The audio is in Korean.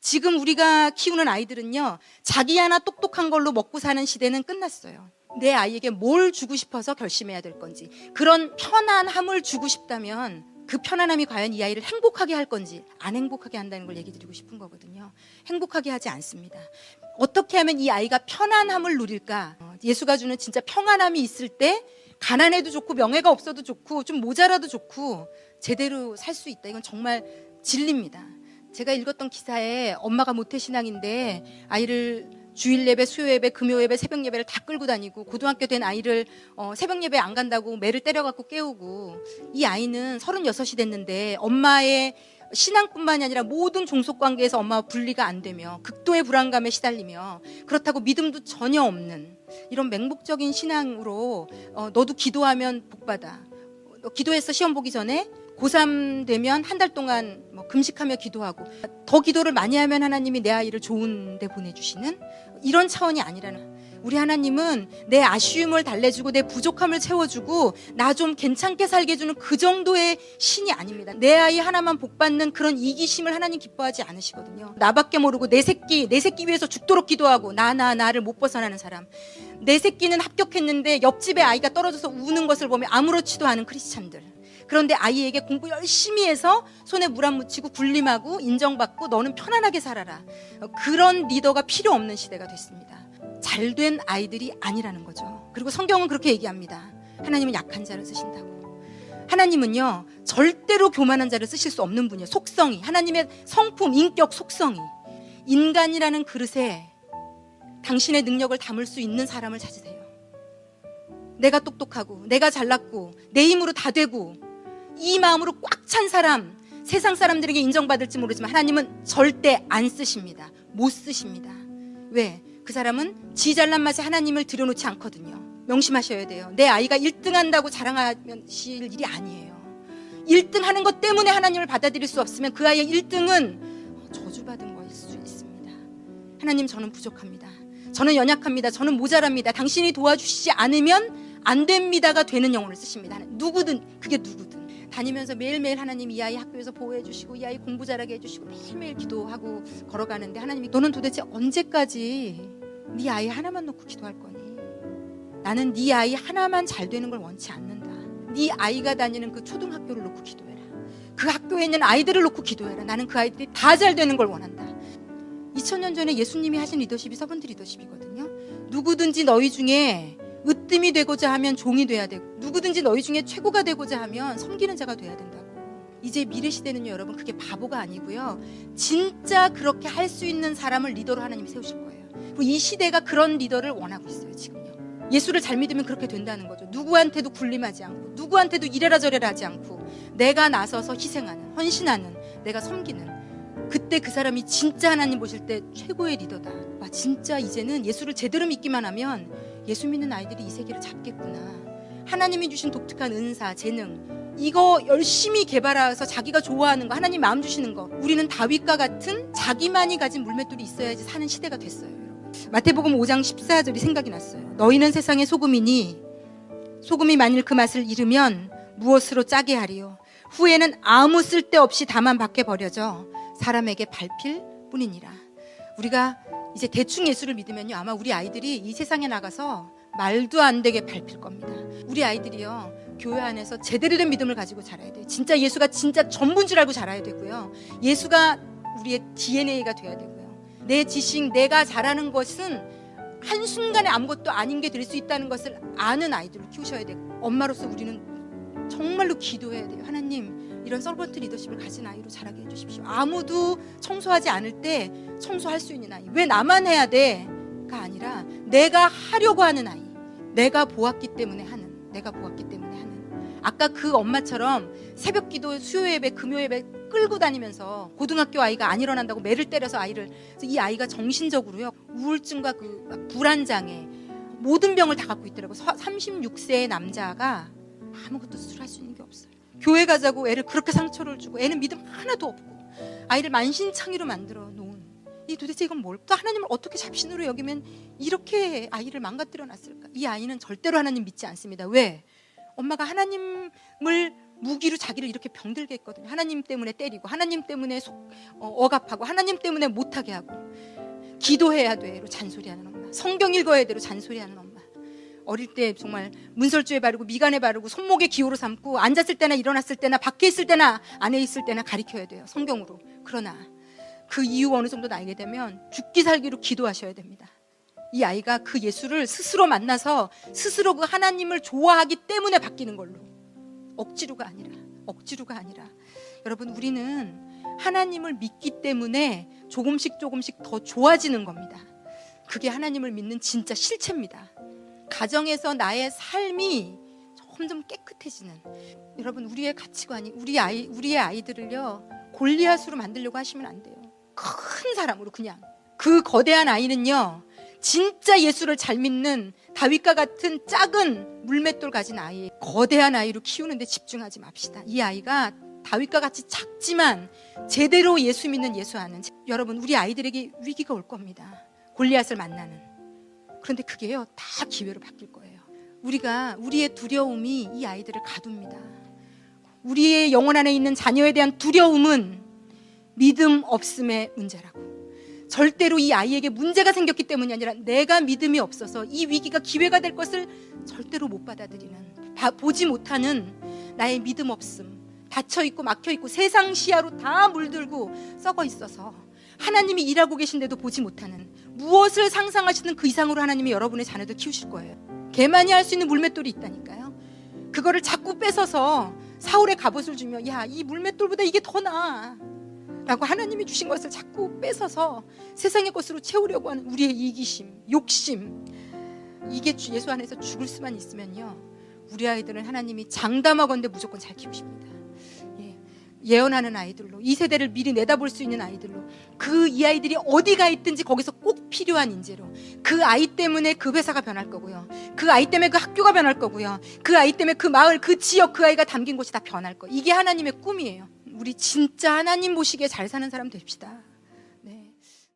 지금 우리가 키우는 아이들은요, 자기 하나 똑똑한 걸로 먹고 사는 시대는 끝났어요. 내 아이에게 뭘 주고 싶어서 결심해야 될 건지, 그런 편안함을 주고 싶다면 그 편안함이 과연 이 아이를 행복하게 할 건지, 안 행복하게 한다는 걸 얘기 드리고 싶은 거거든요. 행복하게 하지 않습니다. 어떻게 하면 이 아이가 편안함을 누릴까? 예수가 주는 진짜 평안함이 있을 때 가난해도 좋고 명예가 없어도 좋고 좀 모자라도 좋고 제대로 살 수 있다. 이건 정말 진리입니다. 제가 읽었던 기사에 엄마가 모태신앙인데 아이를 주일 예배, 수요 예배, 금요 예배, 새벽 예배를 다 끌고 다니고 고등학교 된 아이를 새벽 예배 안 간다고 매를 때려갖고 깨우고, 이 아이는 36이 됐는데 엄마의 신앙뿐만이 아니라 모든 종속관계에서 엄마와 분리가 안 되며 극도의 불안감에 시달리며, 그렇다고 믿음도 전혀 없는 이런 맹목적인 신앙으로 너도 기도하면 복받아, 기도해서 시험 보기 전에 고3 되면 한 달 동안 금식하며 기도하고, 더 기도를 많이 하면 하나님이 내 아이를 좋은 데 보내주시는 이런 차원이 아니라는, 우리 하나님은 내 아쉬움을 달래주고 내 부족함을 채워주고 나 좀 괜찮게 살게 해주는 그 정도의 신이 아닙니다. 내 아이 하나만 복받는 그런 이기심을 하나님 기뻐하지 않으시거든요. 나밖에 모르고 내 새끼 위해서 죽도록 기도하고 나를 못 벗어나는 사람, 내 새끼는 합격했는데 옆집에 아이가 떨어져서 우는 것을 보며 아무렇지도 않은 크리스찬들, 그런데 아이에게 공부 열심히 해서 손에 물 안 묻히고 군림하고 인정받고 너는 편안하게 살아라, 그런 리더가 필요 없는 시대가 됐습니다. 잘된 아이들이 아니라는 거죠. 그리고 성경은 그렇게 얘기합니다. 하나님은 약한 자를 쓰신다고. 하나님은요, 절대로 교만한 자를 쓰실 수 없는 분이에요. 속성이, 하나님의 성품, 인격, 속성이. 인간이라는 그릇에 당신의 능력을 담을 수 있는 사람을 찾으세요. 내가 똑똑하고 내가 잘났고 내 힘으로 다 되고 이 마음으로 꽉 찬 사람, 세상 사람들에게 인정받을지 모르지만 하나님은 절대 안 쓰십니다. 못 쓰십니다. 왜? 그 사람은 지 잘난 맛에 하나님을 들여놓지 않거든요. 명심하셔야 돼요. 내 아이가 1등 한다고 자랑하실 일이 아니에요. 1등 하는 것 때문에 하나님을 받아들일 수 없으면 그 아이의 1등은 저주받은 거일 수 있습니다. 하나님, 저는 부족합니다. 저는 연약합니다. 저는 모자랍니다. 당신이 도와주시지 않으면 안 됩니다가 되는 영혼을 쓰십니다. 누구든, 그게 누구든. 다니면서 매일매일 하나님 이 아이 학교에서 보호해 주시고 이 아이 공부 잘하게 해주시고 매일매일 기도하고 걸어가는데, 하나님이 너는 도대체 언제까지 네 아이 하나만 놓고 기도할 거니? 나는 네 아이 하나만 잘 되는 걸 원치 않는다. 네 아이가 다니는 그 초등학교를 놓고 기도해라. 그 학교에 있는 아이들을 놓고 기도해라. 나는 그 아이들이 다 잘 되는 걸 원한다. 2000년 전에 예수님이 하신 리더십이 서번트 리더십이거든요. 누구든지 너희 중에 으뜸이 되고자 하면 종이 돼야 되고, 누구든지 너희 중에 최고가 되고자 하면 섬기는 자가 돼야 된다고. 이제 미래 시대는요, 여러분, 그게 바보가 아니고요, 진짜 그렇게 할 수 있는 사람을 리더로 하나님이 세우실 거예요. 그리고 이 시대가 그런 리더를 원하고 있어요. 지금요, 예수를 잘 믿으면 그렇게 된다는 거죠. 누구한테도 군림하지 않고 누구한테도 이래라 저래라 하지 않고 내가 나서서 희생하는, 헌신하는, 내가 섬기는, 그때 그 사람이 진짜 하나님 보실 때 최고의 리더다. 와, 진짜 이제는 예수를 제대로 믿기만 하면 예수 믿는 아이들이 이 세계를 잡겠구나. 하나님이 주신 독특한 은사, 재능, 이거 열심히 개발해서 자기가 좋아하는 거, 하나님 마음 주시는 거, 우리는 다윗과 같은 자기만이 가진 물맷돌이 있어야지 사는 시대가 됐어요. 여러분. 마태복음 5장 14절이 생각이 났어요. 너희는 세상의 소금이니 소금이 만일 그 맛을 잃으면 무엇으로 짜게 하리요? 후에는 아무 쓸데없이 다만 밖에 버려져 사람에게 밟힐 뿐이니라. 우리가 이제 대충 예수를 믿으면요, 아마 우리 아이들이 이 세상에 나가서 말도 안 되게 밟힐 겁니다. 우리 아이들이요, 교회 안에서 제대로 된 믿음을 가지고 자라야 돼요. 진짜 예수가 진짜 전부인 줄 알고 자라야 되고요, 예수가 우리의 DNA가 돼야 되고요, 내 지식, 내가 잘하는 것은 한순간에 아무것도 아닌 게 될 수 있다는 것을 아는 아이들을 키우셔야 되고, 엄마로서 우리는 정말로 기도해야 돼요. 하나님, 이런 서번트 리더십을 가진 아이로 자라게 해주십시오. 아무도 청소하지 않을 때 청소할 수 있는 아이, 왜 나만 해야 돼가 아니라 내가 하려고 하는 아이, 내가 보았기 때문에 하는, 내가 보았기 때문에 하는. 아까 그 엄마처럼 새벽 기도, 수요 예배, 금요 예배 끌고 다니면서 고등학교 아이가 안 일어난다고 매를 때려서 아이를, 이 아이가 정신적으로요, 우울증과 그 불안장애, 모든 병을 다 갖고 있더라고요. 36세의 남자가 아무것도 수술할 수 있는 게 없어요. 교회 가자고 애를 그렇게 상처를 주고, 애는 믿음 하나도 없고 아이를 만신창이로 만들어 놓은, 이 도대체 이건 뭘까? 하나님을 어떻게 잡신으로 여기면 이렇게 아이를 망가뜨려 놨을까? 이 아이는 절대로 하나님 믿지 않습니다. 왜? 엄마가 하나님을 무기로 자기를 이렇게 병들게 했거든요. 하나님 때문에 때리고, 하나님 때문에 억압하고, 하나님 때문에 못하게 하고, 기도해야 돼로 잔소리하는 엄마, 성경 읽어야 돼로 잔소리하는 엄마. 어릴 때 정말 문설주에 바르고 미간에 바르고 손목에 기호로 삼고, 앉았을 때나 일어났을 때나 밖에 있을 때나 안에 있을 때나 가리켜야 돼요, 성경으로. 그러나 그 이후 어느 정도 나이게 되면 죽기 살기로 기도하셔야 됩니다. 이 아이가 그 예수를 스스로 만나서 스스로 그 하나님을 좋아하기 때문에 바뀌는 걸로, 억지로가 아니라. 여러분, 우리는 하나님을 믿기 때문에 조금씩 더 좋아지는 겁니다. 그게 하나님을 믿는 진짜 실체입니다. 가정에서 나의 삶이 점점 깨끗해지는, 여러분, 우리의 가치관이 우리의 아이들을요 골리앗으로 만들려고 하시면 안 돼요. 큰 사람으로. 그냥 그 거대한 아이는요 진짜 예수를 잘 믿는 다윗과 같은 작은 물맷돌 가진 아이, 거대한 아이로 키우는데 집중하지 맙시다. 이 아이가 다윗과 같이 작지만 제대로 예수 믿는, 예수 아는, 여러분, 우리 아이들에게 위기가 올 겁니다. 골리앗을 만나는. 그런데 그게요 다 기회로 바뀔 거예요. 우리의 두려움이 이 아이들을 가둡니다. 우리의 영혼 안에 있는 자녀에 대한 두려움은 믿음 없음의 문제라고. 절대로 이 아이에게 문제가 생겼기 때문이 아니라 내가 믿음이 없어서 이 위기가 기회가 될 것을 절대로 못 받아들이는, 보지 못하는 나의 믿음 없음, 닫혀있고 막혀있고 세상 시야로 다 물들고 썩어 있어서 하나님이 일하고 계신데도 보지 못하는, 무엇을 상상하시는 그 이상으로 하나님이 여러분의 자녀들 키우실 거예요. 걔만이 할 수 있는 물맷돌이 있다니까요. 그거를 자꾸 뺏어서 사울의 갑옷을 주며, 야, 이 물맷돌보다 이게 더 나아 라고 하나님이 주신 것을 자꾸 뺏어서 세상의 것으로 채우려고 하는 우리의 이기심, 욕심, 이게 예수 안에서 죽을 수만 있으면요 우리 아이들은 하나님이 장담하건대 무조건 잘 키우십니다. 예언하는 아이들로, 이 세대를 미리 내다볼 수 있는 아이들로, 이 아이들이 어디가 있든지 거기서 꼭 필요한 인재로, 그 아이 때문에 그 회사가 변할 거고요, 그 아이 때문에 그 학교가 변할 거고요, 그 아이 때문에 그 마을, 그 지역, 그 아이가 담긴 곳이 다 변할 거예요. 이게 하나님의 꿈이에요. 우리 진짜 하나님 보시기에 잘 사는 사람 됩시다.